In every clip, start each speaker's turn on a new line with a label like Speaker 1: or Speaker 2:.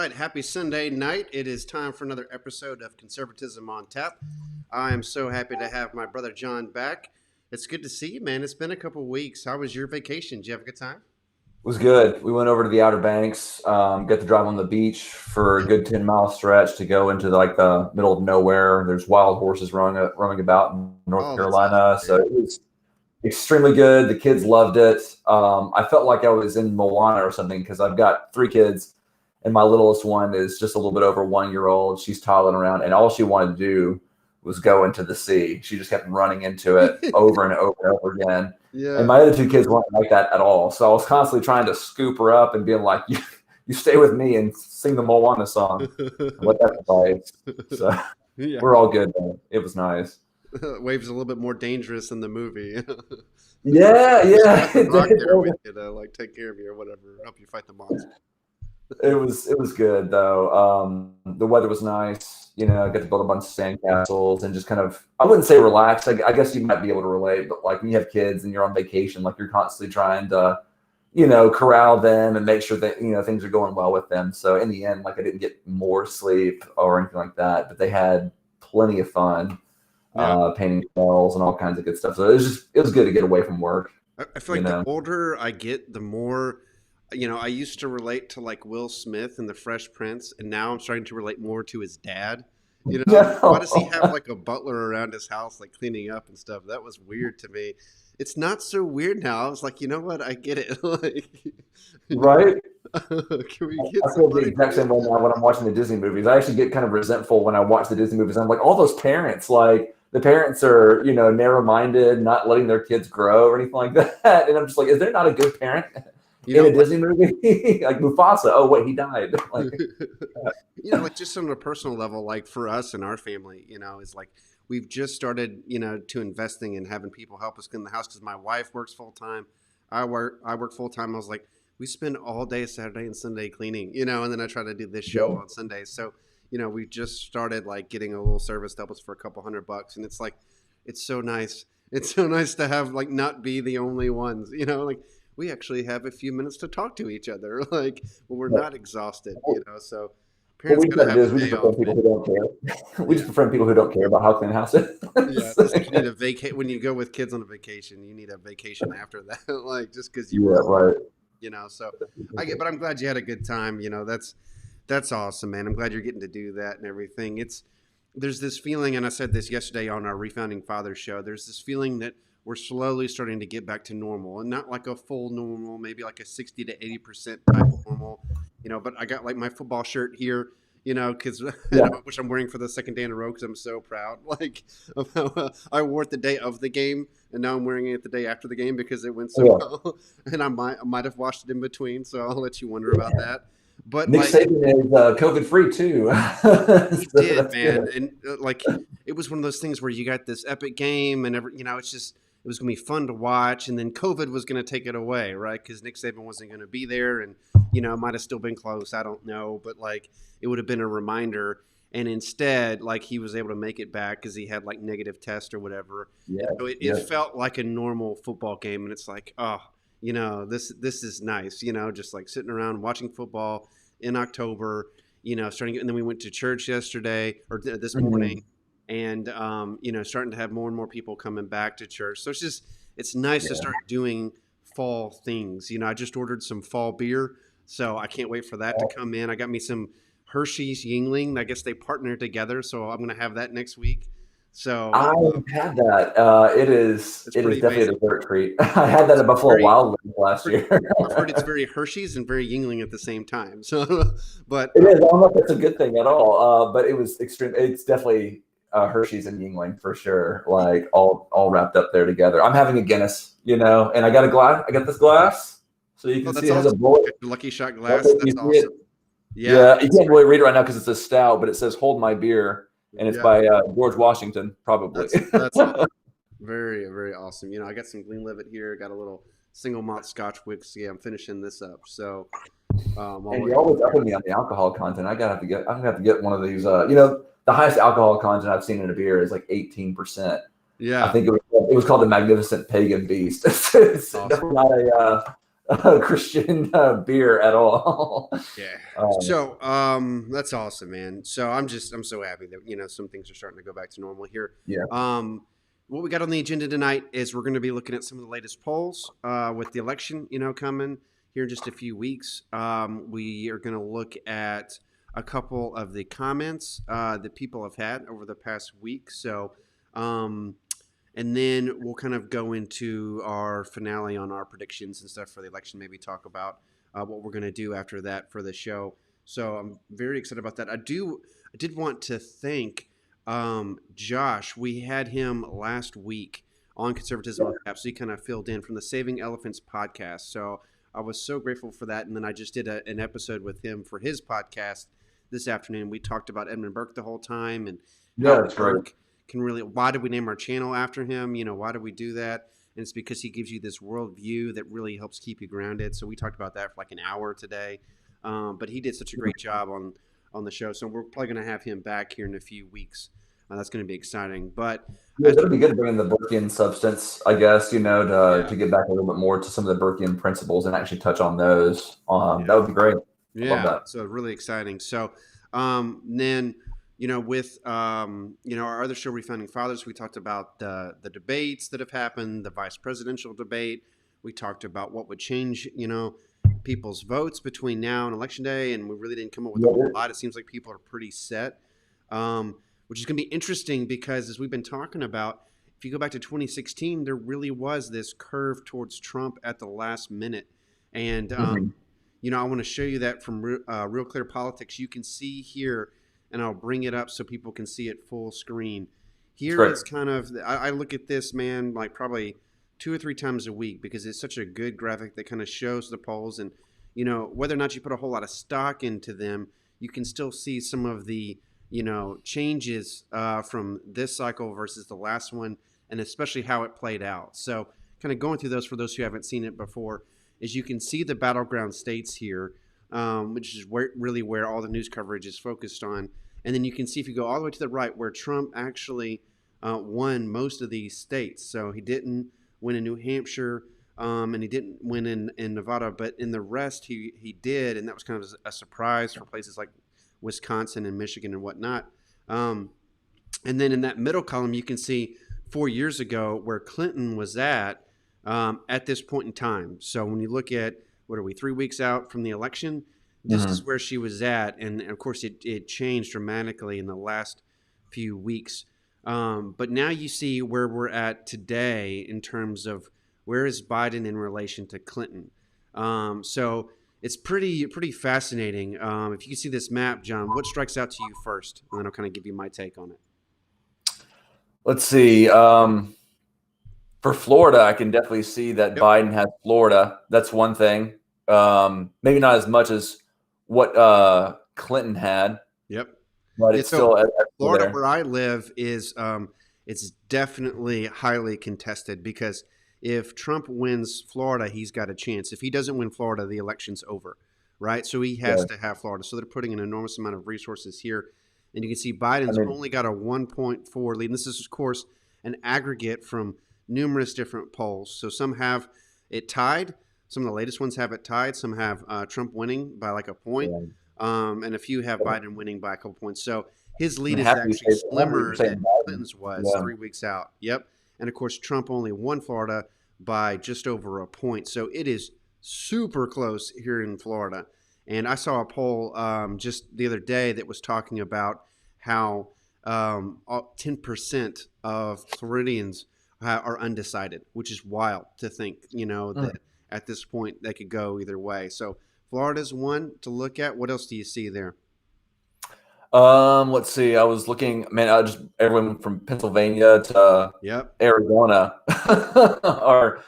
Speaker 1: right, happy Sunday night. It is time for another episode of Conservatism on Tap. I am so happy to have my brother John back. It's good to see you, man. It's been a couple of weeks. How was your vacation? Did you have a good time?
Speaker 2: Was good. We went over to the Outer Banks, got to drive on the beach for a good 10-mile stretch to go into the middle of nowhere. There's wild horses roaming about in North
Speaker 1: Oh, that's awesome,
Speaker 2: Carolina. So
Speaker 1: dude.
Speaker 2: it was extremely good. The kids loved it. I felt like I was in Moana or something because I've got three kids, and my littlest one is just a little bit over 1 year old. She's toddling around, and all she wanted to do was go into the sea. She just kept running into it over and over and over again. And
Speaker 1: Yeah.
Speaker 2: my other two kids weren't like that at all. So I was constantly trying to scoop her up and being like, you stay with me and sing the Moana song. What that advice. So
Speaker 1: Yeah.
Speaker 2: we're all good, man. It was nice.
Speaker 1: Waves a little bit more dangerous than the movie.
Speaker 2: Yeah,
Speaker 1: Got the
Speaker 2: yeah.
Speaker 1: rock there with you to like take care of you or whatever, help you fight the monster.
Speaker 2: It was good though. The weather was nice. I got to build a bunch of sandcastles and just kind of, I wouldn't say relax. I guess you might be able to relate, but like when you have kids and you're on vacation, like you're constantly trying to, corral them and make sure that, things are going well with them. So in the end, like I didn't get more sleep or anything like that, but they had plenty of fun,
Speaker 1: Yeah.
Speaker 2: painting spells and all kinds of good stuff. So it was good to get away from work,
Speaker 1: I feel
Speaker 2: you
Speaker 1: like the
Speaker 2: know?
Speaker 1: older I get, the more, I used to relate to like Will Smith and the Fresh Prince, and now I'm starting to relate more to his dad. Why does he have like a butler around his house, like cleaning up and stuff? That was weird to me. It's not so weird now. I was like, you know what? I get it. Like,
Speaker 2: Right?
Speaker 1: can we get
Speaker 2: I feel the
Speaker 1: somebody to
Speaker 2: exact
Speaker 1: do
Speaker 2: same way
Speaker 1: that?
Speaker 2: now when I'm watching the Disney movies. I actually get kind of resentful when I watch the Disney movies. I'm like, all those parents, like the parents are, narrow-minded, not letting their kids grow or anything like that. And I'm just like, is there not a good parent
Speaker 1: You
Speaker 2: in
Speaker 1: know,
Speaker 2: a
Speaker 1: like
Speaker 2: Disney movie? Like Mufasa. Oh wait, he died. Like,
Speaker 1: like just on a personal level, like for us and our family, is like we've just started, to investing and having people help us clean the house because my wife works full time. I work full time. I was like, we spend all day Saturday and Sunday cleaning, and then I try to do this show
Speaker 2: yeah,
Speaker 1: on Sundays. So, we just started like getting a little service to help us for a couple $100, and it's like, it's so nice. It's so nice to have like not be the only ones, like we actually have a few minutes to talk to each other, like when we're
Speaker 2: yeah.
Speaker 1: not exhausted, So
Speaker 2: What
Speaker 1: parents
Speaker 2: we try
Speaker 1: gotta
Speaker 2: to
Speaker 1: have
Speaker 2: do
Speaker 1: a
Speaker 2: is we just
Speaker 1: day
Speaker 2: befriend
Speaker 1: off,
Speaker 2: people
Speaker 1: man.
Speaker 2: who don't care. We just
Speaker 1: Yeah.
Speaker 2: befriend people who don't care about how clean the house
Speaker 1: Yeah,
Speaker 2: is.
Speaker 1: it's like you need a vacate when you go with kids on a vacation. You need a vacation after that, like just because you
Speaker 2: Yeah,
Speaker 1: were,
Speaker 2: right.
Speaker 1: So I get, but I'm glad you had a good time. That's awesome, man. I'm glad you're getting to do that and everything. There's this feeling, and I said this yesterday on our Refounding Fathers show. There's this feeling that we're slowly starting to get back to normal, and not like a full normal, maybe like a 60 to 80% type normal. But I got like my football shirt here. Because
Speaker 2: Yeah,
Speaker 1: which I'm wearing for the second day in a row because I'm so proud. Like of how I wore it the day of the game, and now I'm wearing it the day after the game because it went so
Speaker 2: yeah.
Speaker 1: well. And I might have washed it in between, so I'll let you wonder about that. But
Speaker 2: Nick
Speaker 1: like
Speaker 2: Saban is COVID free too,
Speaker 1: he
Speaker 2: so
Speaker 1: did,
Speaker 2: that's good.
Speaker 1: man, and like it was one of those things where you got this epic game, and it's just it was gonna be fun to watch, and then COVID was gonna take it away, right? Because Nick Saban wasn't gonna be there, and it might have still been close. I don't know, but like it would have been a reminder. And instead, like he was able to make it back because he had like negative test or whatever, and
Speaker 2: Yes,
Speaker 1: so it
Speaker 2: yes.
Speaker 1: felt like a normal football game. And it's like, oh, this is nice, just like sitting around watching football in October, starting, and then we went to church yesterday or this morning,
Speaker 2: Mhm.
Speaker 1: and starting to have more and more people coming back to church. So it's nice to
Speaker 2: Yeah,
Speaker 1: start doing fall things. I just ordered some fall beer, so I can't wait for that to come in. I got me some Hershey's Yingling. I guess they partner together, so I'm gonna have that next week. So
Speaker 2: I had that. It is
Speaker 1: it's
Speaker 2: it is
Speaker 1: pretty
Speaker 2: definitely
Speaker 1: amazing.
Speaker 2: a dessert treat. I had that
Speaker 1: It's
Speaker 2: at Buffalo
Speaker 1: very
Speaker 2: Wild Wings last
Speaker 1: pretty.
Speaker 2: year.
Speaker 1: I've heard it's very Hershey's and very Yingling at the same time. So, but
Speaker 2: It is. I don't know if that's a good thing at all, but it was extreme. It's definitely Hershey's and Yingling for sure, like all wrapped up there together. I'm having a Guinness, and I got a glass. I got this glass, so you
Speaker 1: oh,
Speaker 2: can see
Speaker 1: that's
Speaker 2: it has a
Speaker 1: awesome.
Speaker 2: bullet.
Speaker 1: Got your Lucky Shot
Speaker 2: Right
Speaker 1: glass.
Speaker 2: there. You
Speaker 1: That's
Speaker 2: see it?
Speaker 1: awesome. Yeah,
Speaker 2: Yeah, you
Speaker 1: that's
Speaker 2: can't
Speaker 1: great.
Speaker 2: really read it right now because it's a stout, but it says "Hold My Beer," and it's
Speaker 1: Yeah,
Speaker 2: by George Washington, probably.
Speaker 1: that's awesome. Very, very awesome. I got some Glenlivet here. Got a little single malt Scotch whiskey. I'm finishing this up. So, I'll
Speaker 2: And
Speaker 1: let
Speaker 2: you're
Speaker 1: you
Speaker 2: always
Speaker 1: hear
Speaker 2: upping
Speaker 1: it.
Speaker 2: me on the alcohol content. I'm gonna have to get one of these. The highest alcohol content I've seen in a beer is like 18%. I
Speaker 1: Yeah,
Speaker 2: think it was called the Magnificent Pagan Beast.
Speaker 1: that's
Speaker 2: It's
Speaker 1: awesome.
Speaker 2: definitely not Christian beer at all.
Speaker 1: Yeah.
Speaker 2: Um,
Speaker 1: So that's awesome, man. So I'm so happy that some things are starting to go back to normal here.
Speaker 2: yeah.
Speaker 1: Um, what we got on the agenda tonight is we're going to be looking at some of the latest polls with the election, coming here in just a few weeks. We are going to look at a couple of the comments that people have had over the past week. So, and then we'll kind of go into our finale on our predictions and stuff for the election. Maybe talk about what we're going to do after that for the show. So I'm very excited about that. I did want to thank Josh. We had him last week on Conservatism, so he kind of filled in from the Saving Elephants podcast. So I was so grateful for that. And then I just did an episode with him for his podcast this afternoon. We talked about Edmund Burke the whole time and how
Speaker 2: That's
Speaker 1: Burke
Speaker 2: right.
Speaker 1: can really, why did we name our channel after him? Why did we do that? And it's because he gives you this worldview that really helps keep you grounded. So we talked about that for like an hour today. But he did such a great job on the show. So we're probably going to have him back here in a few weeks. That's going to be exciting. But
Speaker 2: Yeah, that'd be good to bring in the Burkean substance, I guess, to get back a little bit more to some of the Burkean principles and actually touch on those. That would be great. I love that.
Speaker 1: So really exciting. So then, with our other show, Refounding Fathers, we talked about the debates that have happened, the vice presidential debate. We talked about what would change, people's votes between now and election day, and we really didn't come up with a whole lot. It seems like people are pretty set, which is going to be interesting because as we've been talking about, if you go back to 2016, there really was this curve towards Trump at the last minute, and I want to show you that from Real Clear Politics. You can see here, and I'll bring it up so people can see it full screen. Here is kind of, I look at this, man, like probably 2 or 3 times a week because it's such a good graphic that kind of shows the polls. And, whether or not you put a whole lot of stock into them, you can still see some of the, changes from this cycle versus the last one, and especially how it played out. So kind of going through those for those who haven't seen it before, is you can see the battleground states here, which is where all the news coverage is focused on. And then you can see if you go all the way to the right where Trump actually won most of these states. So he didn't win in New Hampshire and he didn't win in Nevada, but in the rest he did. And that was kind of a surprise for places like Wisconsin and Michigan and whatnot. And then in that middle column, you can see 4 years ago where Clinton was at this point in time. So when you look at, what are we, 3 weeks out from the election, this is where she was at. And of course, it changed dramatically in the last few weeks. But now you see where we're at today in terms of where is Biden in relation to Clinton. So it's pretty fascinating. If you can see this map, John, what strikes out to you first? And then I'll kind of give you my take on it.
Speaker 2: Let's see. For Florida, I can definitely see that Biden has Florida. That's one thing. Maybe not as much as what Clinton had.
Speaker 1: Yep.
Speaker 2: But it's still
Speaker 1: Florida,
Speaker 2: there.
Speaker 1: where I live, is it's definitely highly contested because if Trump wins Florida, he's got a chance. If he doesn't win Florida, the election's over, right? So he has to have Florida. So they're putting an enormous amount of resources here. And you can see Biden's only got a 1.4 lead. And this is, of course, an aggregate from numerous different polls. So some have it tied. Some of the latest ones have it tied. Some have Trump winning by like a point. And a few have Biden winning by a couple points. So his lead is actually slimmer than Clinton's was 3 weeks out. Yep. And of course, Trump only won Florida by just over a point. So it is super close here in Florida. And I saw a poll just the other day that was talking about how 10% of Floridians are undecided, which is wild to think, that at this point they could go either way. So Florida's one to look at. What else do you see there?
Speaker 2: Let's see. I was looking, man, just everyone from Pennsylvania to Arizona are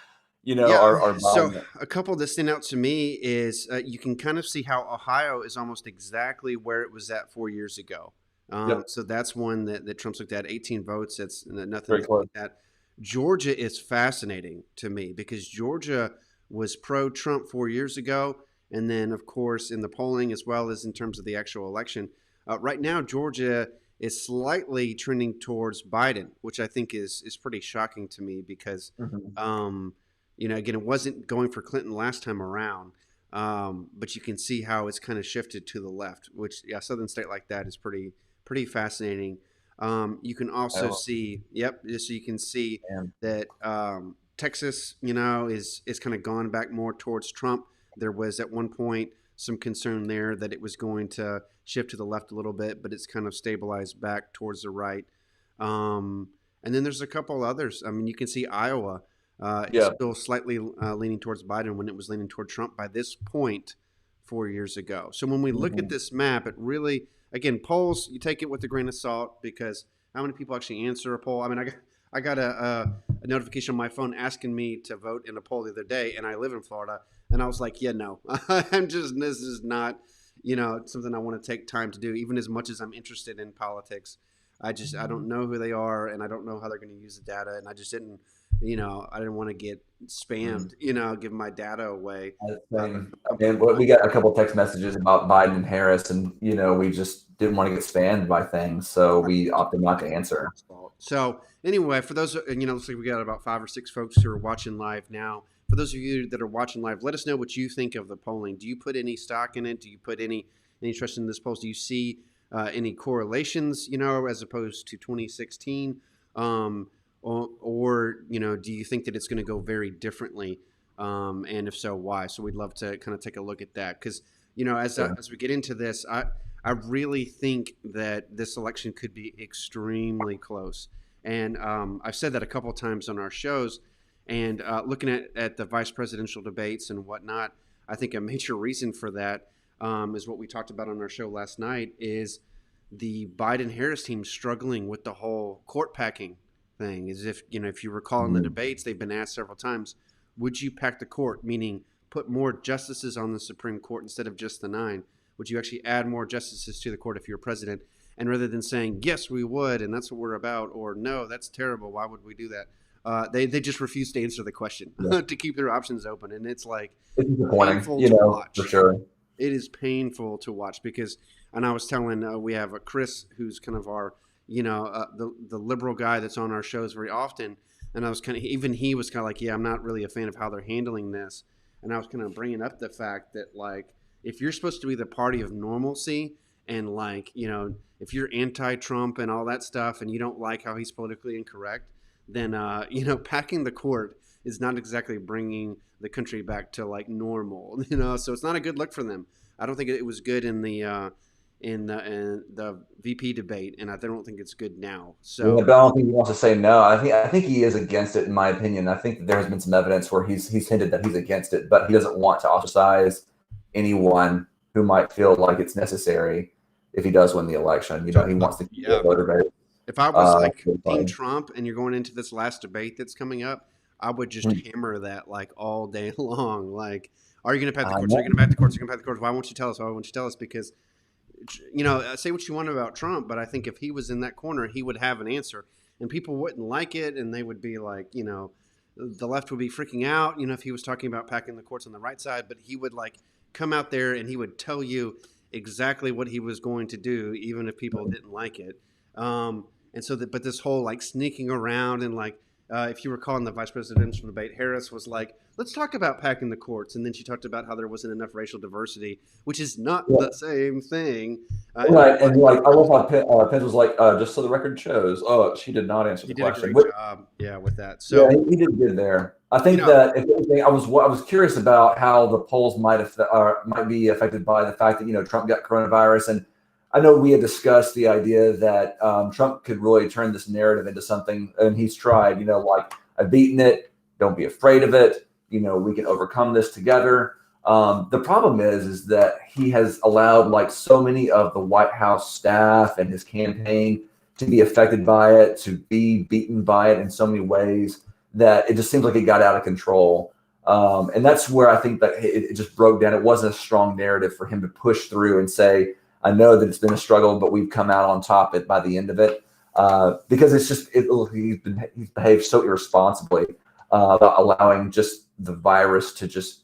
Speaker 1: so a couple that stand out to me is you can kind of see how Ohio is almost exactly where it was at 4 years ago. So that's one that Trump's looked at, 18 votes. That's nothing like that. Georgia is fascinating to me because Georgia was pro-Trump 4 years ago. And then, of course, in the polling as well as in terms of the actual election, right now, Georgia is slightly trending towards Biden, which I think is pretty shocking to me because, Again, it wasn't going for Clinton last time around, but you can see how it's kind of shifted to the left, which, yeah, southern state like that is pretty fascinating. You can also
Speaker 2: Oh,
Speaker 1: see, yep, so you can see
Speaker 2: man.
Speaker 1: that Texas, is kind of gone back more towards Trump. There was at one point some concern there that it was going to shift to the left a little bit, but it's kind of stabilized back towards the right. And then there's a couple others. I mean, you can see Iowa is
Speaker 2: Yeah.
Speaker 1: still slightly leaning towards Biden when it was leaning toward Trump by this point 4 years ago. So when we look at
Speaker 2: Mhm.
Speaker 1: this map, it really, again, polls, you take it with a grain of salt, because how many people actually answer a poll? I mean, I got a notification on my phone asking me to vote in a poll the other day, and I live in Florida, and I was like, yeah, no, this is not, something I want to take time to do, even as much as I'm interested in politics. I don't know who they are, and I don't know how they're going to use the data, and I just didn't, I didn't want to get spammed, give my data away.
Speaker 2: Same.
Speaker 1: I'm
Speaker 2: I mean,
Speaker 1: putting my
Speaker 2: we got a couple text messages about Biden and Harris, and we just didn't want to get spammed by things, so we opted not to answer.
Speaker 1: fault. So anyway, for those, looks like we got about 5 or 6 folks who are watching live now. For those of you that are watching live, let us know what you think of the polling. Do you put any stock in it? Do you put any trust in this polls? Do you see any correlations, as opposed to 2016? Or do you think that it's going to go very differently? And if so, why? So we'd love to kind of take a look at that, because
Speaker 2: Yeah.
Speaker 1: as we get into this, I really think that this election could be extremely close. And I've said that a couple times on our shows. And looking at the vice presidential debates and whatnot, I think a major reason for that is what we talked about on our show last night, is the Biden-Harris team struggling with the whole court packing thing. Is if you recall in the
Speaker 2: Mhm.
Speaker 1: debates, they've been asked several times, would you pack the court, meaning put more justices on the Supreme Court instead of just the 9? Would you actually add more justices to the court if you're president? And rather than saying, yes, we would, and that's what we're about, or no, that's terrible, why would we do that? They just refuse to answer the question
Speaker 2: Yeah.
Speaker 1: to keep their options open. And it's like
Speaker 2: It's disappointing,
Speaker 1: painful to
Speaker 2: for
Speaker 1: watch.
Speaker 2: sure.
Speaker 1: It is painful to watch, because, and I was telling, we have a Chris who's kind of our, the liberal guy that's on our shows very often. And I was even he was kind of like, yeah, I'm not really a fan of how they're handling this. And I was kind of bringing up the fact that, like, if you're supposed to be the party of normalcy, and, like, if you're anti-Trump and all that stuff, and you don't like how he's politically incorrect, then, packing the court is not exactly bringing the country back to, like, normal, so it's not a good look for them. I don't think it was good in the VP debate, and I don't think it's good now.
Speaker 2: Yeah,
Speaker 1: So
Speaker 2: but I don't think he wants to say no. I think he is against it, in my opinion. I think that there has been some evidence where he's hinted that he's against it, but he doesn't want to ostracize anyone who might feel like it's necessary if he does win the election. He wants to keep the
Speaker 1: yeah,
Speaker 2: voter base.
Speaker 1: if I was like
Speaker 2: For the
Speaker 1: Team
Speaker 2: party.
Speaker 1: Trump and you're going into this last debate that's coming up, I would just hammer that, like, all day long. Like, are you going to pack the
Speaker 2: I
Speaker 1: courts? Are you
Speaker 2: know.
Speaker 1: going to pack the courts? Are you going to pack the courts? Why won't you tell us? Why won't you tell us? Because, say what you want about Trump, but I think if he was in that corner, he would have an answer, and people wouldn't like it, and they would be like, the left would be freaking out, if he was talking about packing the courts on the right side, but he would, like, come out there and he would tell you exactly what he was going to do, even if people didn't like it. And so but this whole, like, sneaking around, and, like, if you recall in the vice presidential debate, Harris was like, let's talk about packing the courts. And then she talked about how there wasn't enough racial diversity, which is not
Speaker 2: Yeah.
Speaker 1: the same thing. And
Speaker 2: Right, and like I love how Pence was like, just so the record shows, oh, she did not answer
Speaker 1: he
Speaker 2: the
Speaker 1: did a
Speaker 2: question.
Speaker 1: great
Speaker 2: Which,
Speaker 1: job, yeah, with that.
Speaker 2: yeah,
Speaker 1: So,
Speaker 2: he did good there. I
Speaker 1: you
Speaker 2: think
Speaker 1: know,
Speaker 2: that if anything, I was curious about how the polls might be affected by the fact that Trump got coronavirus, and I know we had discussed the idea that Trump could really turn this narrative into something, and he's tried. Like, I've beaten it. Don't be afraid of it. We can overcome this together. The problem is that he has allowed, like, so many of the White House staff and his campaign to be affected by it, to be beaten by it in so many ways, that it just seems like it got out of control. And that's where I think that it just broke down. It wasn't a strong narrative for him to push through and say, I know that it's been a struggle, but we've come out on top by the end of it. Because it's just, he's behaved so irresponsibly, about allowing just the virus to just,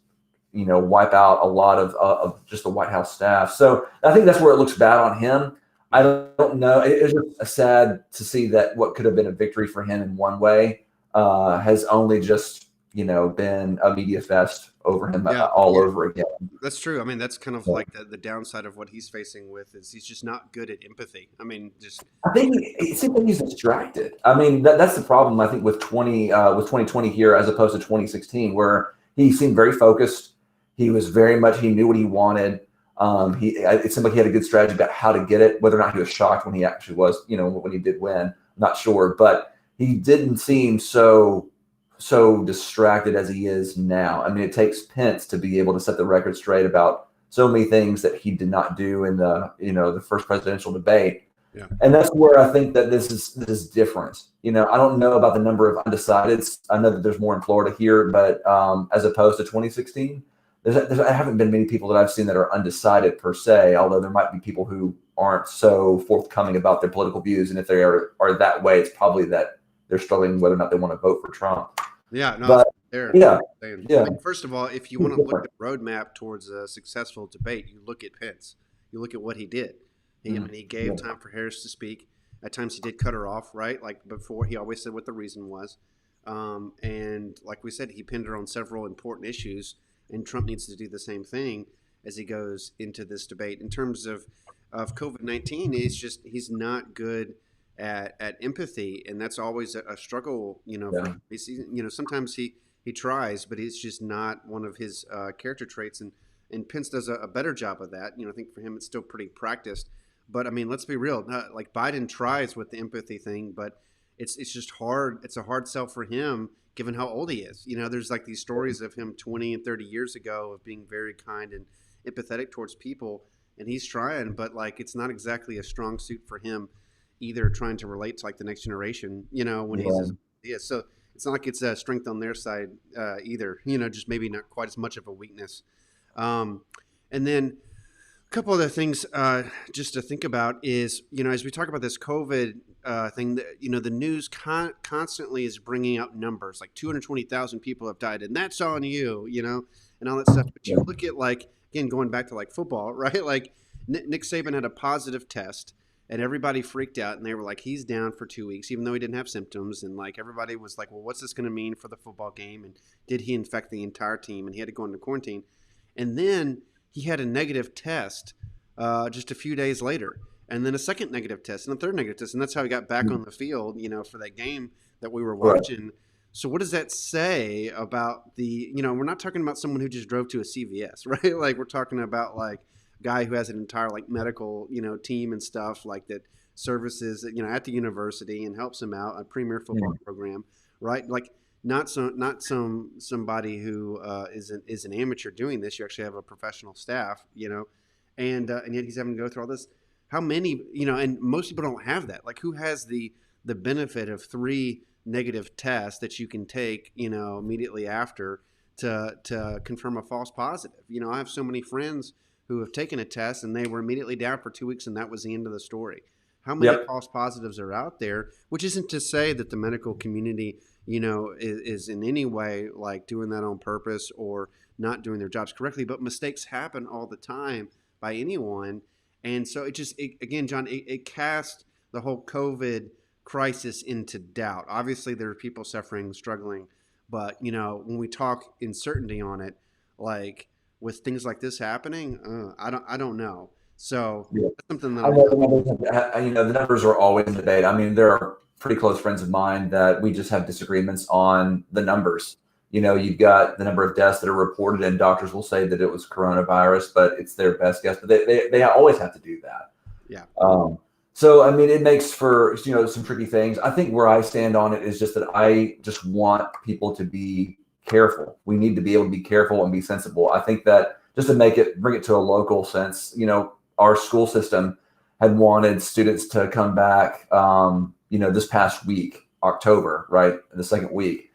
Speaker 2: wipe out a lot of just the White House staff. So I think that's where it looks bad on him. I don't know. It's just sad to see that what could have been a victory for him in one way has only just, been a media fest over him
Speaker 1: Yeah,
Speaker 2: all
Speaker 1: yeah,
Speaker 2: over again.
Speaker 1: that's true. I mean, that's kind of
Speaker 2: Yeah.
Speaker 1: like the downside of what he's facing with is he's just not good at empathy. I mean, just
Speaker 2: I think it seems like he's distracted. I mean, that's the problem. I think with 2020 here as opposed to 2016, where he seemed very focused. He was very much he knew what he wanted. It seemed like he had a good strategy about how to get it. Whether or not he was shocked when he actually was, when he did win, I'm not sure. But he didn't seem so distracted as he is now. I mean, it takes Pence to be able to set the record straight about so many things that he did not do in the first presidential debate.
Speaker 1: yeah,
Speaker 2: And that's where I think that this is different. I don't know about the number of undecideds. I know that there's more in Florida here, but as opposed to 2016, there haven't been many people that I've seen that are undecided per se, although there might be people who aren't so forthcoming about their political views. And if they are that way, it's probably that they're struggling whether or not they want to vote for Trump.
Speaker 1: yeah. No,
Speaker 2: But
Speaker 1: there.
Speaker 2: yeah,
Speaker 1: I
Speaker 2: yeah,
Speaker 1: mean, first of all, if you want to look at the roadmap towards a successful debate, you look at Pence. You look at what he did. I mean, he gave time for Harris to speak. At times, he did cut her off, right? Like before, he always said what the reason was. And like we said, he pinned her on several important issues. And Trump needs to do the same thing as he goes into this debate. In terms of COVID-19, he's not good at empathy, and that's always a struggle. For, sometimes he tries, but it's just not one of his character traits. And Pence does a better job of that. I think for him it's still pretty practiced. But I mean, let's be real. Like Biden tries with the empathy thing, but it's just hard. It's a hard sell for him, given how old he is. There's like these stories of him 20 and 30 years ago of being very kind and empathetic towards people, and he's trying, but like it's not exactly a strong suit for him either, trying to relate to like the next generation. When so it's not like it's a strength on their side either. Just maybe not quite as much of a weakness. And then a couple other things just to think about is, as we talk about this COVID thing, the news constantly is bringing out numbers like 220,000 people have died, and that's on you, and all that stuff. But you look at, like, again, going back to like football, right? Like Nick Saban had a positive test, and everybody freaked out, and they were like, he's down for 2 weeks, even though he didn't have symptoms. And like everybody was like, well, what's this going to mean for the football game? And did he infect the entire team? And he had to go into quarantine. And then he had a negative test just a few days later, and then a second negative test and a third negative test. And that's how he got back on the field, for that game that we were watching. Right. So what does that say about we're not talking about someone who just drove to a CVS, right? Like we're talking about like a guy who has an entire like medical, team and stuff like that services, at the university and helps him out, a premier football program, right? Like not somebody who is an amateur doing this. You actually have a professional staff, and yet he's having to go through all this. How many, and most people don't have that. Like who has the benefit of 3 negative tests that you can take, immediately after to confirm a false positive? I have so many friends who have taken a test and they were immediately down for 2 weeks, and that was the end of the story. How many false positives are out there? Which isn't to say that the medical community, is in any way like doing that on purpose or not doing their jobs correctly, but mistakes happen all the time by anyone. And so again, John, it cast the whole COVID crisis into doubt. Obviously, there are people suffering, struggling, but when we talk uncertainty on it, like with things like this happening, I don't know. So that's something that
Speaker 2: the numbers are always in debate. I mean, there are pretty close friends of mine that we just have disagreements on the numbers. You've got the number of deaths that are reported, and doctors will say that it was coronavirus, but it's their best guess. But they always have to do that.
Speaker 1: Yeah.
Speaker 2: So, I mean, it makes for, some tricky things. I think where I stand on it is just that I just want people to be careful. We need to be able to be careful and be sensible. I think that just to bring it to a local sense, our school system had wanted students to come back, this past week, October, right? The second week.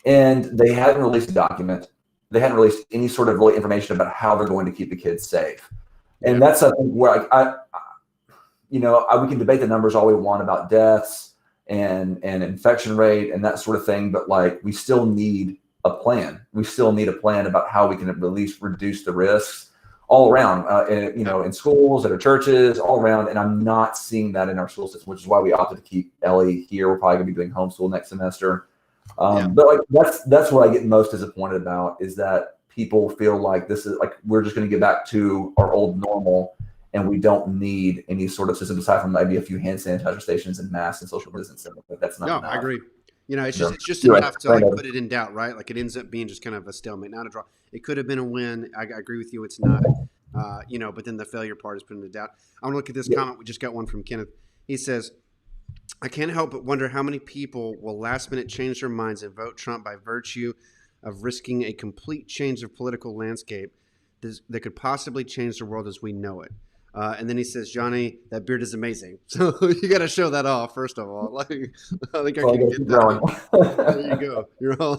Speaker 2: And they hadn't released a document. They hadn't released any sort of really information about how they're going to keep the kids safe. And that's something where we can debate the numbers all we want about deaths and infection rate and that sort of thing, but like we still need a plan. We still need a plan about how we can at least reduce the risks all around, in schools, at our churches, all around. And I'm not seeing that in our school system, which is why we opted to keep Ellie here. We're probably going to be doing homeschool next semester.
Speaker 1: Yeah.
Speaker 2: But like that's what I get most disappointed about, is that people feel like this is like we're just going to get back to our old normal, and we don't need any sort of system aside from maybe a few hand sanitizer stations and masks and social distancing. But that's not
Speaker 1: No, I
Speaker 2: enough.
Speaker 1: agree. You know,
Speaker 2: So,
Speaker 1: it's just
Speaker 2: anyway,
Speaker 1: enough to like
Speaker 2: Brandon,
Speaker 1: put it in doubt, right? Like it ends up being just kind of a stalemate, not a draw. It could have been a win. I agree with you. It's not. You know, but then the failure part is put into doubt. I want to look at this
Speaker 2: yeah,
Speaker 1: comment. We just got one from Kenneth. He says, I can't help but wonder how many people will last minute change their minds and vote Trump by virtue of risking a complete change of political landscape that could possibly change the world as we know it. And then he says, Johnny, that beard is amazing. So you got to show that off, first of all. Like, I think I
Speaker 2: so I
Speaker 1: can
Speaker 2: guess
Speaker 1: get
Speaker 2: keep
Speaker 1: that.
Speaker 2: growing.
Speaker 1: There you go. You're all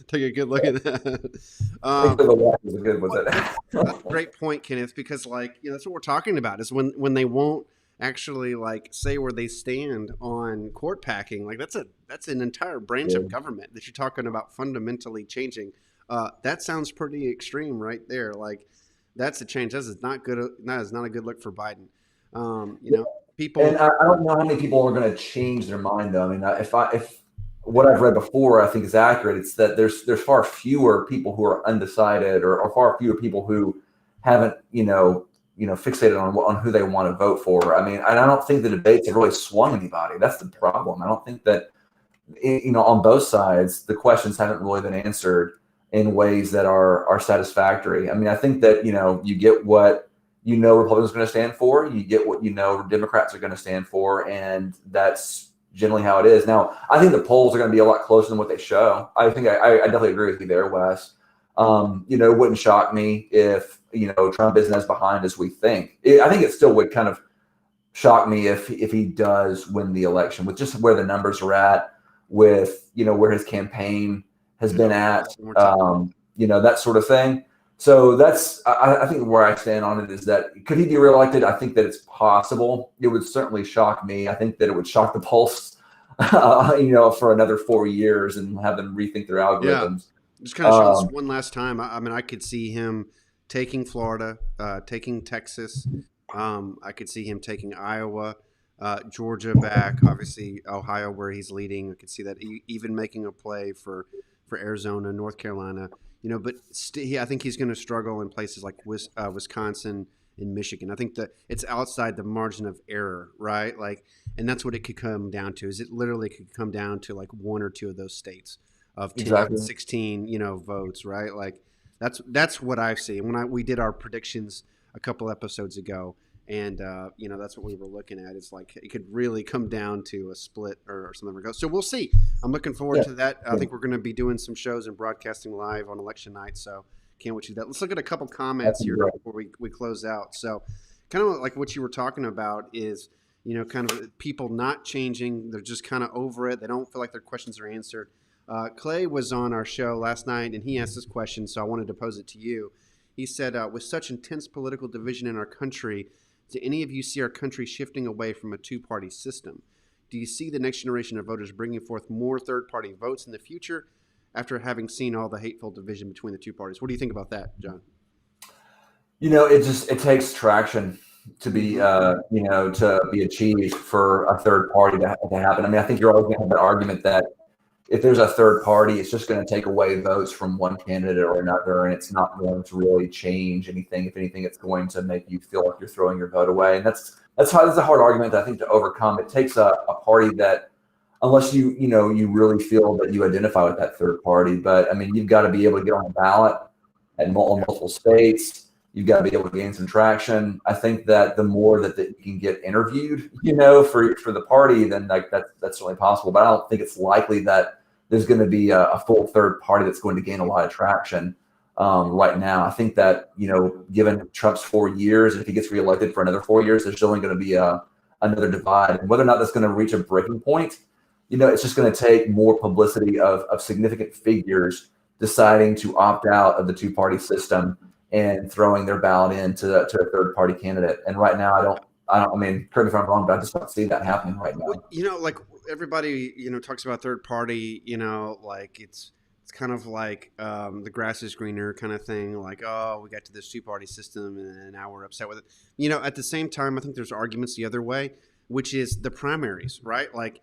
Speaker 1: take a good look at that.
Speaker 2: Hopefully the walk is good with
Speaker 1: Well,
Speaker 2: it.
Speaker 1: that's a great point, Kenneth, because like that's what we're talking about is when they won't actually like say where they stand on court packing. Like that's an entire branch
Speaker 2: Yeah.
Speaker 1: of government that you're talking about fundamentally changing. That sounds pretty extreme, right there. Like that's a change. That is not good. That is not a good look for Biden. You know,
Speaker 2: And
Speaker 1: people.
Speaker 2: I don't know how many people are going to change their mind, though. I mean, if what I've read before I think is accurate, it's that there's far fewer people who are undecided, or far fewer people who haven't fixated on who they want to vote for. I mean, and I don't think the debates have really swung anybody. That's the problem. I don't think that on both sides the questions haven't really been answered in ways that are satisfactory. I mean, I think that you get what Republicans are going to stand for. You get what Democrats are going to stand for, and that's generally how it is. Now, I think the polls are going to be a lot closer than what they show. I think I definitely agree with you there, Wes. It wouldn't shock me if Trump isn't as behind as we think. I think it still would kind of shock me if he does win the election, with just where the numbers are at, with where his campaign has been at, that sort of thing. So that's I think where I stand on it is that could he be reelected? I think that it's possible. It would certainly shock me. I think that it would shock the pulse, for another 4 years and have them rethink their
Speaker 1: Yeah,
Speaker 2: algorithms.
Speaker 1: just kind of show this one last time. I mean, I could see him taking Florida, taking Texas. I could see him taking Iowa, Georgia back. Obviously, Ohio, where he's leading. I could see that even making a play for Arizona, North Carolina. You know, but I think he's going to struggle in places like Wisconsin and Michigan. I think that it's outside the margin of error, right? Like, and that's what it could come down to. Is it literally could come down to like one or two of those states of 10,
Speaker 2: Exactly.
Speaker 1: 16, votes, right? Like that's what I've seen when we did our predictions a couple episodes ago, and that's what we were looking at. It's like it could really come down to a split or something. So we'll see. I'm looking forward to that. I think we're going to be doing some shows and broadcasting live on election night. So can't wait to do that. Let's look at a couple comments here before we close out. So kind of like what you were talking about is, kind of people not changing. They're just kind of over it. They don't feel like their questions are answered. Clay was on our show last night, and he asked this question, so I wanted to pose it to you. He said, with such intense political division in our country, do any of you see our country shifting away from a two-party system? Do you see the next generation of voters bringing forth more third-party votes in the future after having seen all the hateful division between the two parties? What do you think about that, John?
Speaker 2: It takes traction to be to be achieved for a third party to happen. I mean, I think you're always going to have that argument that if there's a third party, it's just going to take away votes from one candidate or another, and it's not going to really change anything. If anything, it's going to make you feel like you're throwing your vote away, and that's a hard argument, I think, to overcome. It takes a party that, unless you really feel that you identify with that third party, but I mean, you've got to be able to get on the ballot in multiple states. You've got to be able to gain some traction. I think that the more that you can get interviewed, for the party, then like that's certainly possible. But I don't think it's likely that there's going to be a full third party that's going to gain a lot of traction right now. I think that given Trump's 4 years, if he gets reelected for another 4 years, there's still going to be another divide. And whether or not that's going to reach a breaking point, it's just going to take more publicity of significant figures deciding to opt out of the two-party system and throwing their ballot into a third-party candidate. And right now, I mean, correct me if I'm wrong, but I just don't see that happening right now.
Speaker 1: Well, like everybody, talks about third party, like it's kind of like the grass is greener kind of thing. Like, oh, we got to this two-party system and now we're upset with it. At the same time, I think there's arguments the other way, which is the primaries, right? Like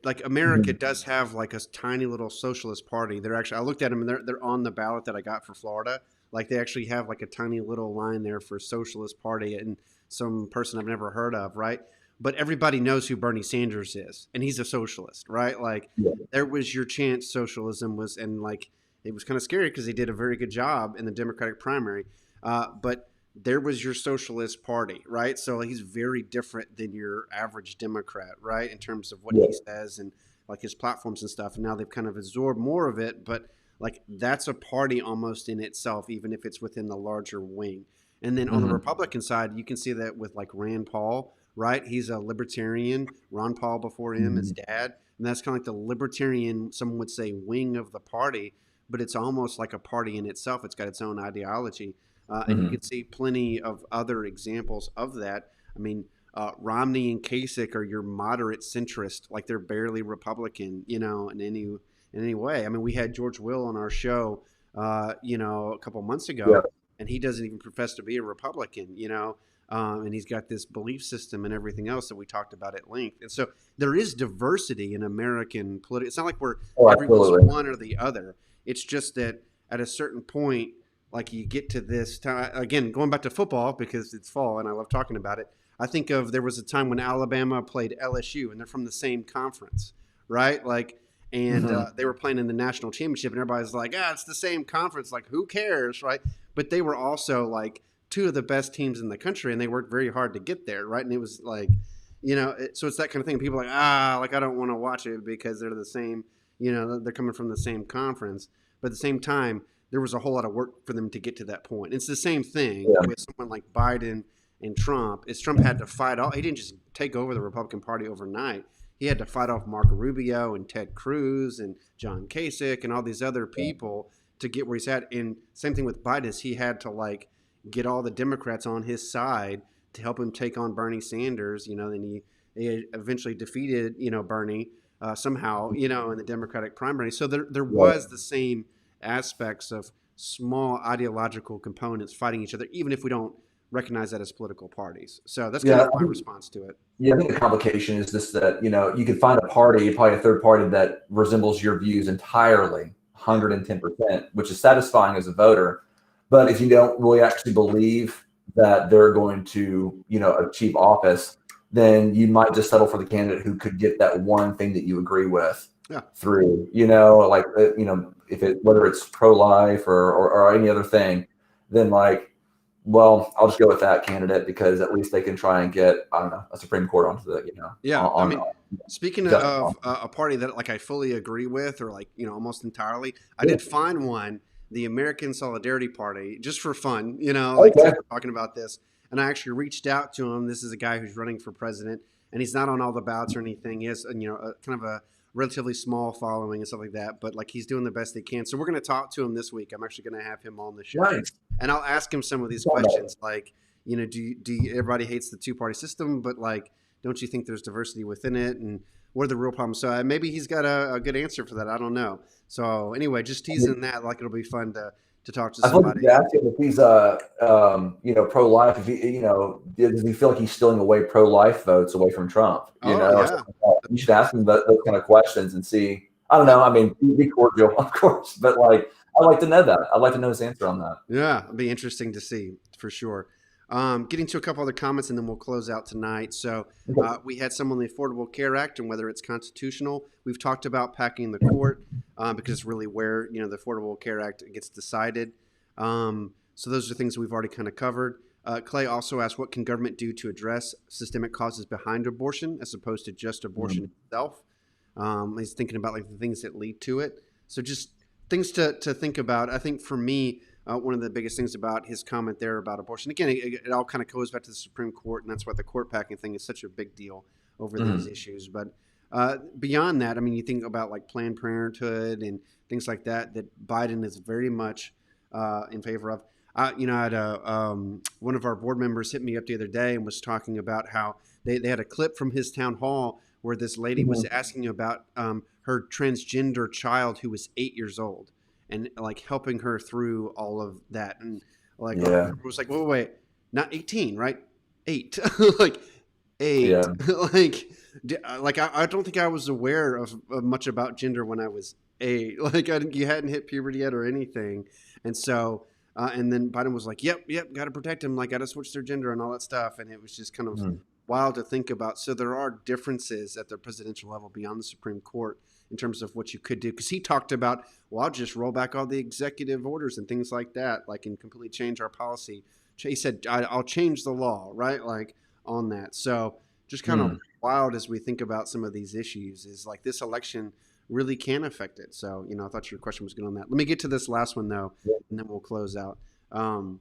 Speaker 1: like America does have like a tiny little socialist party. They're actually, I looked at them and they're on the ballot that I got for Florida. Like they actually have like a tiny little line there for socialist party and some person I've never heard of, right? But everybody knows who Bernie Sanders is, and he's a socialist, right? Like
Speaker 2: Yeah.
Speaker 1: there was your chance. Socialism was, and like it was kind of scary because he did a very good job in the Democratic primary, but there was your socialist party, right? So he's very different than your average Democrat, right, in terms of what
Speaker 2: Yeah.
Speaker 1: he says and like his platforms and stuff. And now they've kind of absorbed more of it, but like that's a party almost in itself, even if it's within the larger wing. And then on the
Speaker 2: Mhm.
Speaker 1: Republican side, you can see that with like Rand Paul, right? He's a libertarian. Ron Paul before him, his
Speaker 2: Mhm.
Speaker 1: dad, and that's kind of like the libertarian, someone would say, wing of the party. But it's almost like a party in itself. It's got its own ideology, and you
Speaker 2: Mhm.
Speaker 1: can see plenty of other examples of that. I mean, Romney and Kasich are your moderate centrist, like they're barely Republican, in any way. I mean, we had George Will on our show, a couple months
Speaker 2: Yeah.
Speaker 1: ago, and he doesn't even profess to be a Republican, and he's got this belief system and everything else that we talked about at length. And so there is diversity in American politics. It's not like
Speaker 2: Oh,
Speaker 1: everyone's
Speaker 2: absolutely.
Speaker 1: one or the other. It's just that at a certain point, like you get to this time again, going back to football because it's fall and I love talking about it. I think of there was a time when Alabama played LSU and they're from the same conference, right? Like, and
Speaker 2: Mhm.
Speaker 1: they were playing in the national championship, and everybody's like, it's the same conference. Like, who cares, right? But they were also like two of the best teams in the country, and they worked very hard to get there, right? And it was like, so it's that kind of thing. People are like, like I don't want to watch it because they're the same, they're coming from the same conference. But at the same time, there was a whole lot of work for them to get to that point. It's the same thing
Speaker 2: Yeah.
Speaker 1: with someone like Biden and Trump. Is Trump had to fight off. He didn't just take over the Republican Party overnight. He had to fight off Marco Rubio and Ted Cruz and John Kasich and all these other people to get where he's at. And same thing with Biden is he had to like get all the Democrats on his side to help him take on Bernie Sanders. Then he eventually defeated Bernie somehow in the Democratic primary. So there
Speaker 2: Right.
Speaker 1: was the same aspects of small ideological components fighting each other, even if we don't recognize that as political parties. So that's kind
Speaker 2: Yeah.
Speaker 1: of my response to it.
Speaker 2: Yeah, I think the complication is this that, you could find a party, probably a third party that resembles your views entirely,
Speaker 1: Yeah.
Speaker 2: 110%, which is satisfying as a voter. But if you don't really actually believe that they're going to, achieve office, then you might just settle for the candidate who could get that one thing that you agree with
Speaker 1: Yeah.
Speaker 2: through, like, if whether it's pro-life or any other thing, then like, well, I'll just go with that candidate because at least they can try and get, I don't know, a Supreme Court onto the,
Speaker 1: Yeah. I mean, speaking
Speaker 2: justice.
Speaker 1: of a party that like I fully agree with, or like almost entirely, I did find one, the American Solidarity Party, just for fun, like
Speaker 2: Okay.
Speaker 1: talking about this. And I actually reached out to him. This is a guy who's running for president, and he's not on all the ballots or anything. He has, a kind of a relatively small following and stuff like that. But like he's doing the best he can. So we're going to talk to him this week. I'm actually going to have him on the show,
Speaker 2: Nice.
Speaker 1: and I'll ask him some of these
Speaker 2: Saw that.
Speaker 1: questions, like, everybody hates the two-party system, but like, don't you think there's diversity within it, and what are the real problems? So maybe he's got a good answer for that. I don't know. So anyway, just teasing that, like it'll be fun to talk to
Speaker 2: I thought
Speaker 1: somebody.
Speaker 2: you asked him if he's pro-life. If he, does he feel like he's stealing away pro-life votes away from Trump?
Speaker 1: Oh
Speaker 2: Or
Speaker 1: yeah,
Speaker 2: something like that. You should ask him those kind of questions and see. I don't know. I mean, be cordial, of course, but like, I'd like to know that. I'd like to know his answer on that.
Speaker 1: yeah, it'll be interesting to see for sure. Getting to a couple other comments and then we'll close out tonight. So we had some on the Affordable Care Act and whether it's constitutional. We've talked about packing the court because it's really where the Affordable Care Act gets decided. So those are things we've already kind of covered. Clay also asked, what can government do to address systemic causes behind abortion as opposed to just abortion itself? He's thinking about like the things that lead to it. So just things to think about. I think for me, one of the biggest things about his comment there about abortion, again, it all kind of goes back to the Supreme Court, and that's why the court packing thing is such a big deal over these issues. But beyond that, I mean, you think about like Planned Parenthood and things like that Biden is very much in favor of. I had one of our board members hit me up the other day and was talking about how they had a clip from his town hall where this lady was asking about her transgender child who was 8 years old and like helping her through all of that. And like, it was like, wait, not 18, right? 8. Like 8.
Speaker 2: Yeah.
Speaker 1: I don't think I was aware of much about gender when I was 8. Like you hadn't hit puberty yet or anything, and so and then Biden was like, "Yep, got to protect him. Like, got to switch their gender and all that stuff." And it was just kind of
Speaker 2: Mm.
Speaker 1: wild to think about. So there are differences at the presidential level beyond the Supreme Court in terms of what you could do. Because he talked about, well, I'll just roll back all the executive orders and things like that, like and completely change our policy. He said, I'll change the law, right? Like on that. So just kind of
Speaker 2: Mm.
Speaker 1: wild as we think about some of these issues is like this election really can affect it. So, I thought your question was good on that. Let me get to this last one though, and then we'll close out. And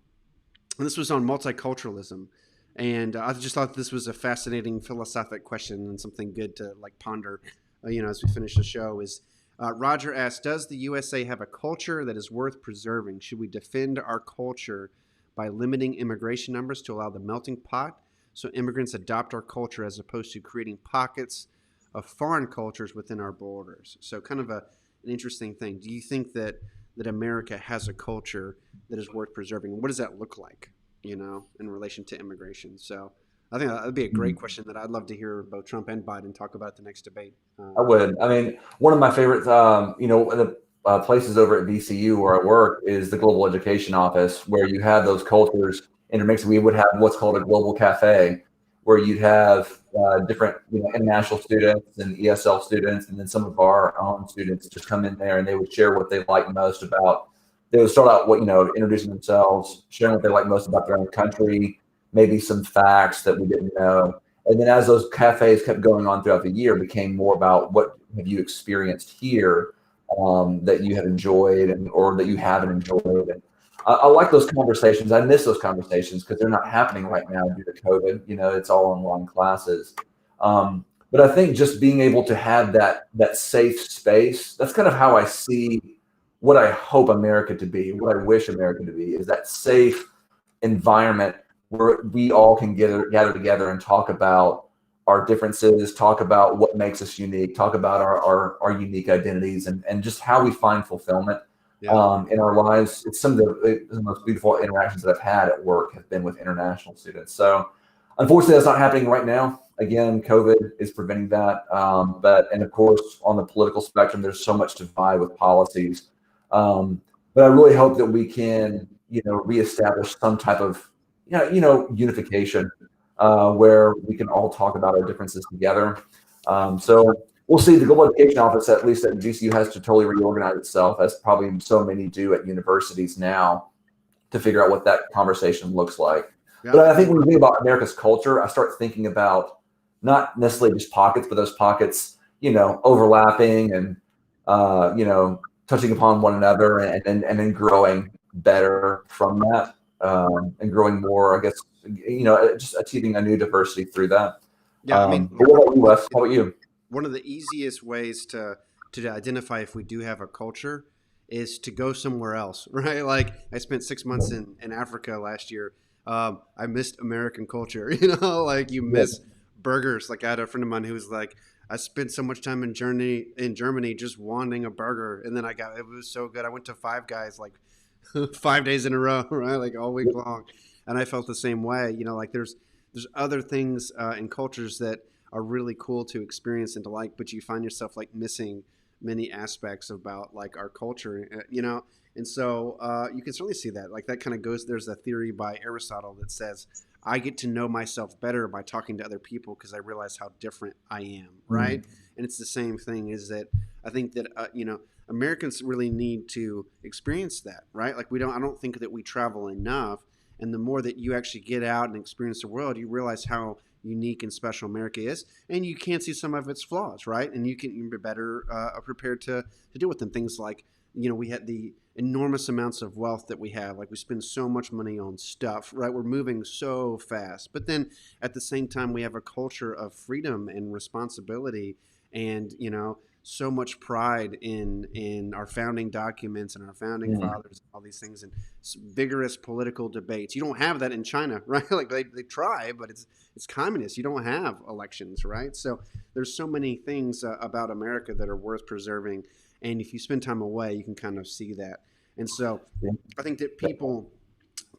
Speaker 1: this was on multiculturalism. And I just thought this was a fascinating philosophic question and something good to like ponder, as we finish the show is Roger asked, does the USA have a culture that is worth preserving? Should we defend our culture by limiting immigration numbers to allow the melting pot so immigrants adopt our culture as opposed to creating pockets of foreign cultures within our borders? So kind of an interesting thing. Do you think that America has a culture that is worth preserving? What does that look like, in relation to immigration? So I think that would be a great
Speaker 2: Mm.
Speaker 1: question that I'd love to hear both Trump and Biden talk about at the next debate.
Speaker 2: I would. I mean, one of my favorites, the places over at VCU where I work is the Global Education Office, where you have those cultures intermixed. We would have what's called a global cafe, where you'd have different, international students and ESL students, and then some of our own students just come in there and they would share what they like most about. They would start out, introducing themselves, sharing what they like most about their own country, maybe some facts that we didn't know. And then as those cafes kept going on throughout the year, it became more about what have you experienced here that you have enjoyed or that you haven't enjoyed. And I like those conversations. I miss those conversations because they're not happening right now due to COVID. It's all online classes. But I think just being able to have that safe space, that's kind of how I see what I hope America to be, what I wish America to be, is that safe environment where we all can gather together and talk about our differences, talk about what makes us unique, talk about our unique identities and just how we find fulfillment in our lives. It's some of the most beautiful interactions that I've had at work have been with international students. So unfortunately, that's not happening right now. Again, COVID is preventing that. And of course, on the political spectrum, there's so much to vie with policies. But I really hope that we can, reestablish some type of unification where we can all talk about our differences together. So we'll see. The Global Education Office, at least at GCU, has to totally reorganize itself, as probably so many do at universities now, to figure out what that conversation looks like. Yeah. But I think when we think about America's culture, I start thinking about not necessarily just pockets, but those pockets, overlapping and, touching upon one another and then growing better from that. And growing more, I guess, just achieving a new diversity through that.
Speaker 1: Yeah, I mean,
Speaker 2: but what about you, Wes? How about you?
Speaker 1: One of the easiest ways to identify if we do have a culture is to go somewhere else, right? Like I spent 6 months in Africa last year. I missed American culture, like you miss burgers. Like I had a friend of mine who was like, I spent so much time in Germany just wanting a burger. And then it was so good. I went to Five Guys like 5 days in a row, right? Like all week long. And I felt the same way, like there's other things in cultures that are really cool to experience and to like, but you find yourself like missing many aspects about like our culture, And so you can certainly see that. Like that kind of goes, there's a theory by Aristotle that says, I get to know myself better by talking to other people because I realize how different I am, right? And it's the same thing is that I think that, Americans really need to experience that, right? Like I don't think that we travel enough. And the more that you actually get out and experience the world, you realize how unique and special America is, and you can see some of its flaws, right? And you can be better prepared to deal with them. Things like, we had the enormous amounts of wealth that we have. Like we spend so much money on stuff, right? We're moving so fast. But then at the same time, we have a culture of freedom and responsibility and, so much pride in our founding documents and our founding fathers, and all these things, and vigorous political debates. You don't have that in China, right? Like they try, but it's communist. You don't have elections, right? So there's so many things about America that are worth preserving. And if you spend time away, you can kind of see that. And so I think that people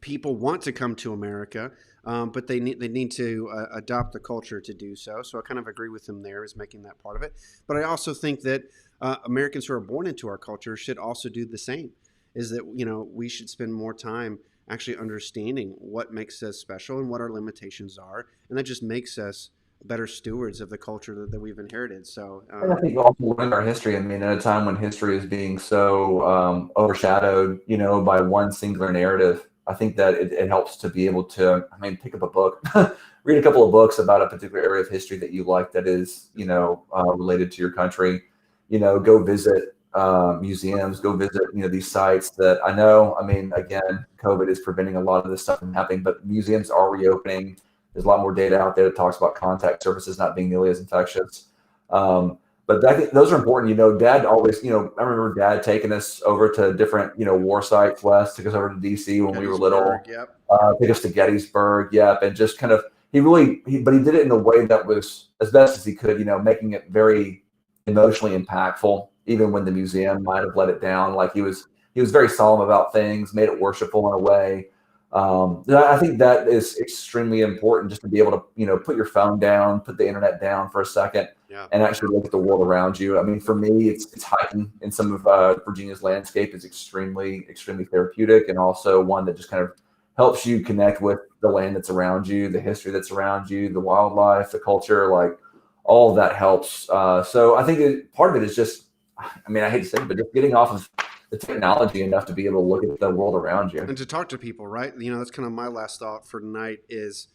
Speaker 1: people want to come to America, but they need to adopt the culture to do so. So I kind of agree with him there, is making that part of it. But I also think that Americans who are born into our culture should also do the same. Is that, you know, we should spend more time actually understanding what makes us special and what our limitations are, and that just makes us better stewards of the culture that we've inherited. So
Speaker 2: And I think we also learned our history. I mean, at a time when history is being so overshadowed, you know, by one singular narrative, I think that it helps to be able to, I mean, pick up a book, read a couple of books about a particular area of history that you like that is, you know, related to your country. You know, go visit museums, go visit, you know, these sites that I know. I mean, again, COVID is preventing a lot of this stuff from happening, but museums are reopening. There's a lot more data out there that talks about contact surfaces not being nearly as infectious. But I think those are important. You know, Dad always, you know, I remember Dad taking us over to different, you know, war sites west, took us over to DC when we were little,
Speaker 1: Yep.
Speaker 2: took us to Gettysburg, yep, and just kind of, but he did it in a way that was as best as he could, you know, making it very emotionally impactful, even when the museum might have let it down. Like he was very solemn about things, made it worshipful in a way. I think that is extremely important, just to be able to, you know, put your phone down, put the internet down for a second, and actually look at the world around you. I mean, for me, it's hiking in some of Virginia's landscape is extremely therapeutic, and also one that just kind of helps you connect with the land that's around you, the history that's around you, the wildlife, the culture, like all of that helps. So I think part of it is just, I mean, I hate to say it, but just getting off of the technology enough to be able to look at the world around you
Speaker 1: and to talk to people, right? You know, that's kind of my last thought for tonight. Is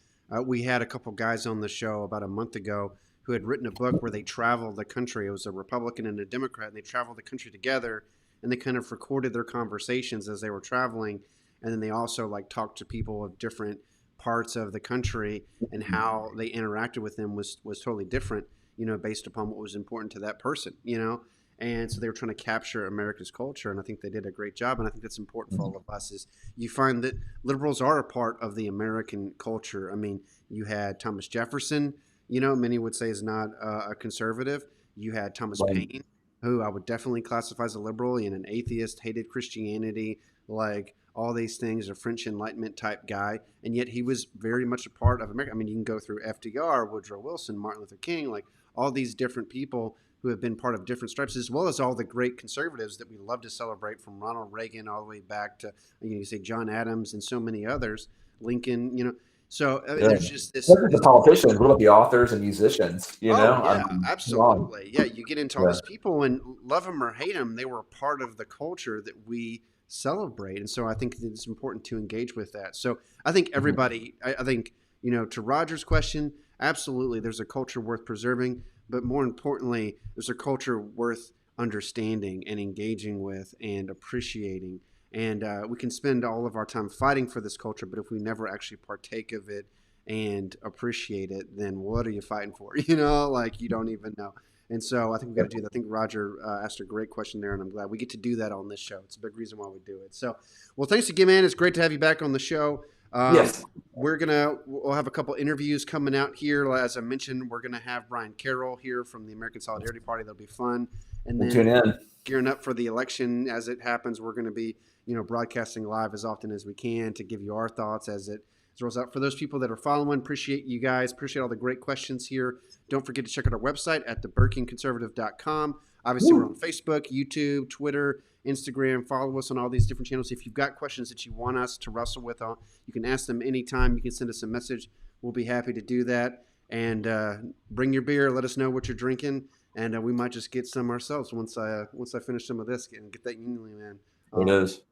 Speaker 1: we had a couple guys on the show about a month ago who had written a book where they traveled the country. It was a Republican and a Democrat, and they traveled the country together, and they kind of recorded their conversations as they were traveling, and then they also like talked to people of different parts of the country, and how they interacted with them was totally different, you know, based upon what was important to that person, you know. And so they were trying to capture America's culture, and I think they did a great job. And I think that's important for all of us. Is you find that liberals are a part of the American culture. I mean, you had Thomas Jefferson, you know, many would say is not a conservative. You had Thomas Paine, who I would definitely classify as a liberal and an atheist, hated Christianity, like all these things, a French Enlightenment type guy, and yet he was very much a part of America. I mean, you can go through FDR, Woodrow Wilson, Martin Luther King, like all these different people who have been part of different stripes, as well as all the great conservatives that we love to celebrate, from Ronald Reagan all the way back to, you say, John Adams and so many others, Lincoln, you know. So there's just this.
Speaker 2: Look at the politicians. What about the authors and musicians? You know,
Speaker 1: yeah, absolutely. Yeah, you get into all these people, and love them or hate them, they were a part of the culture that we celebrate. And so I think it's important to engage with that. So I think everybody, I think, you know, to Roger's question, absolutely, there's a culture worth preserving. But more importantly, there's a culture worth understanding and engaging with and appreciating. And we can spend all of our time fighting for this culture, but if we never actually partake of it and appreciate it, then what are you fighting for? You know, like you don't even know. And so I think we've got to do that. I think Roger asked a great question there, and I'm glad we get to do that on this show. It's a big reason why we do it. So, well, thanks again, man. It's great to have you back on the show.
Speaker 2: Yes.
Speaker 1: We'll have a couple interviews coming out here. As I mentioned, we're gonna have Brian Carroll here from the American Solidarity Party. That'll be fun. And then
Speaker 2: tune in.
Speaker 1: Gearing up for the election as it happens, we're gonna be, you know, broadcasting live as often as we can to give you our thoughts as it rolls out. For those people that are following, appreciate you guys. Appreciate all the great questions here. Don't forget to check out our website at theburkingconservative.com. Obviously, we're on Facebook, YouTube, Twitter, Instagram. Follow us on all these different channels. If you've got questions that you want us to wrestle with, you can ask them anytime. You can send us a message. We'll be happy to do that. And bring your beer. Let us know what you're drinking, and we might just get some ourselves once I finish some of this and get that Union, man.
Speaker 2: Who knows?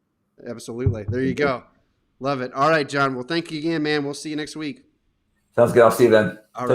Speaker 1: Absolutely. There you go. Love it. All right, John. Well, thank you again, man. We'll see you next week.
Speaker 2: Sounds good. I'll see you then.
Speaker 1: All right.